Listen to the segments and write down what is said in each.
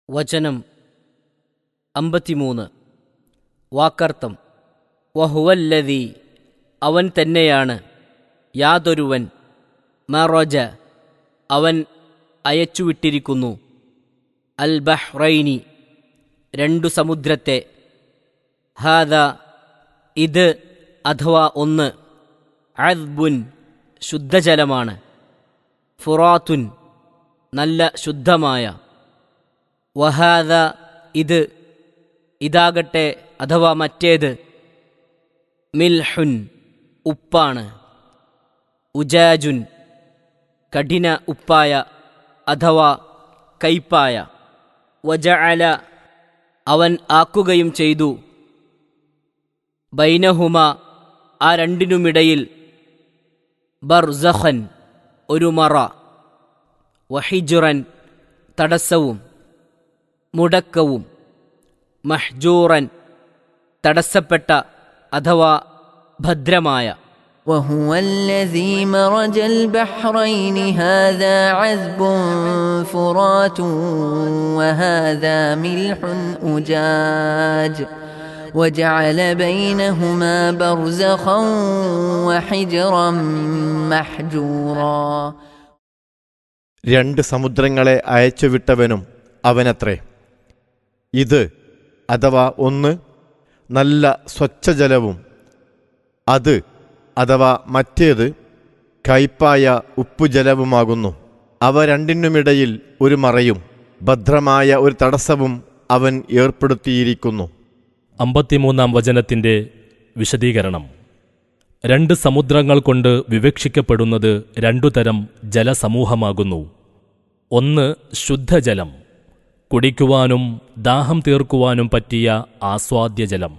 വചനം 53. വാക്കർത്ഥം. വഹുവല്ലദീ, അവൻ തന്നെയാണ്, യാതൊരുവൻ, മറജ, അവൻ അയച്ചുവിട്ടിരിക്കുന്നു, അൽ ബഹ്റൈനി, രണ്ടു സമുദ്രത്തെ, ഹാദാ, ഇത് അഥവാ ഒന്ന്, അദ്ബുൻ, ശുദ്ധജലമാണ്, ഫുറാത്തുൻ, നല്ല ശുദ്ധമായ, വഹാദ, ഇത്, ഇതാകട്ടെ അഥവാ മറ്റേത്, മിൽഹുൻ, ഉപ്പാണ്, ഉജാജുൻ, കഠിന ഉപ്പായ അഥവാ കയ്പായ, വജഅല, അവൻ ആക്കുകയും ചെയ്തു, ബൈനഹുമ, ആ രണ്ടിനുമിടയിൽ, ബർസഖൻ, ഒരു മറ, വഹിജുറൻ, തടസ്സവും മുടക്കവും, മഹ്ജൂറൻ, തടസ്സപ്പെട്ട അഥവാ ഭദ്രമായ. وهو الذي مرج البحرين هذا عذب فرات وهذا ملح أجاج وجعل بينهما برزخا وحجرا محجورا. രണ്ട് സമുദ്രങ്ങളെ അയച്ചുവിട്ടവനും അവനത്രേ. ഇത് അഥവാ ഒന്ന്, നല്ല സ്വച്ഛജലവും, അത് അഥവാ മറ്റേത് കയ്പായ ഉപ്പുജലവുമാകുന്നു. അവ രണ്ടിനുമിടയിൽ ഒരു മറയും ഭദ്രമായ ഒരു തടസ്സവും അവൻ ഏർപ്പെടുത്തിയിരിക്കുന്നു. 53-ാം വചനത്തിൻ്റെ വിശദീകരണം. രണ്ട് സമുദ്രങ്ങൾ കൊണ്ട് വിവക്ഷിക്കപ്പെടുന്നത് രണ്ടുതരം ജലസമൂഹമാകുന്നു. ഒന്ന് ശുദ്ധജലം, കുടിക്കുവാനും ദാഹം തീർക്കുവാനും പറ്റിയ ആസ്വാദ്യജലം.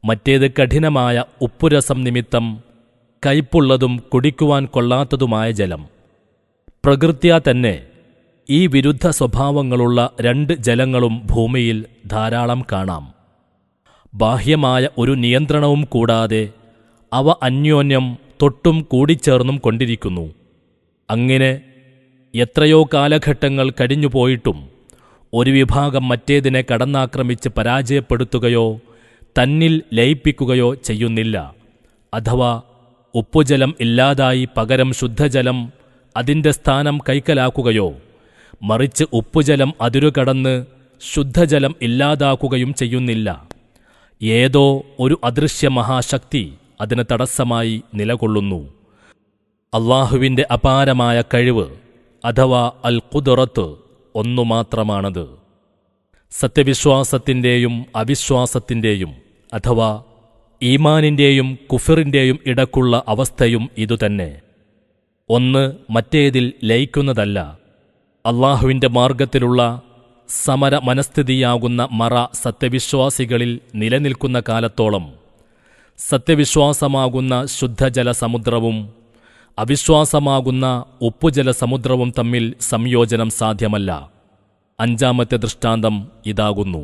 മറ്റേത് കഠിനമായ ഉപ്പുരസം നിമിത്തം കയ്പുള്ളതും കുടിക്കുവാൻ കൊള്ളാത്തതുമായ ജലം. പ്രകൃത്യാ തന്നെ ഈ വിരുദ്ധ സ്വഭാവങ്ങളുള്ള രണ്ട് ജലങ്ങളും ഭൂമിയിൽ ധാരാളം കാണാം. ബാഹ്യമായ ഒരു നിയന്ത്രണവും കൂടാതെ അവ അന്യോന്യം തൊട്ടും കൂടിച്ചേർന്നും കൊണ്ടിരിക്കുന്നു. അങ്ങനെ എത്രയോ കാലഘട്ടങ്ങൾ കഴിഞ്ഞുപോയിട്ടും ഒരു വിഭാഗം മറ്റേതിനെ കടന്നാക്രമിച്ച് പരാജയപ്പെടുത്തുകയോ തന്നിൽ ലയിപ്പിക്കുകയോ ചെയ്യുന്നില്ല. അഥവാ ഉപ്പുജലം ഇല്ലാതായി പകരം ശുദ്ധജലം അതിൻ്റെ സ്ഥാനം കൈക്കലാക്കുകയോ മറിച്ച് ഉപ്പുജലം അതിരുകടന്ന് ശുദ്ധജലം ഇല്ലാതാക്കുകയും ചെയ്യുന്നില്ല. ഏതോ ഒരു അദൃശ്യ മഹാശക്തി അതിന് തടസ്സമായി നിലകൊള്ളുന്നു. അള്ളാഹുവിൻ്റെ അപാരമായ കഴിവ് അഥവാ അൽ ഖുദ്റത്ത് ഒന്നുമാത്രമാണത്. സത്യവിശ്വാസത്തിൻ്റെയും അവിശ്വാസത്തിൻ്റെയും അഥവാ ഈമാനിൻ്റെയും കുഫറിൻ്റെയും ഇടക്കുള്ള അവസ്ഥയും ഇതുതന്നെ. ഒന്ന് മറ്റേതിൽ ലയിക്കുന്നതല്ല. അള്ളാഹുവിൻ്റെ മാർഗത്തിലുള്ള സമര മനസ്ഥിതിയാകുന്ന മറ സത്യവിശ്വാസികളിൽ നിലനിൽക്കുന്ന കാലത്തോളം സത്യവിശ്വാസമാകുന്ന ശുദ്ധജലസമുദ്രവും അവിശ്വാസമാകുന്ന ഉപ്പുജലസമുദ്രവും തമ്മിൽ സംയോജനം സാധ്യമല്ല. 5-ാമത്തെ ദൃഷ്ടാന്തം ഇതാകുന്നു.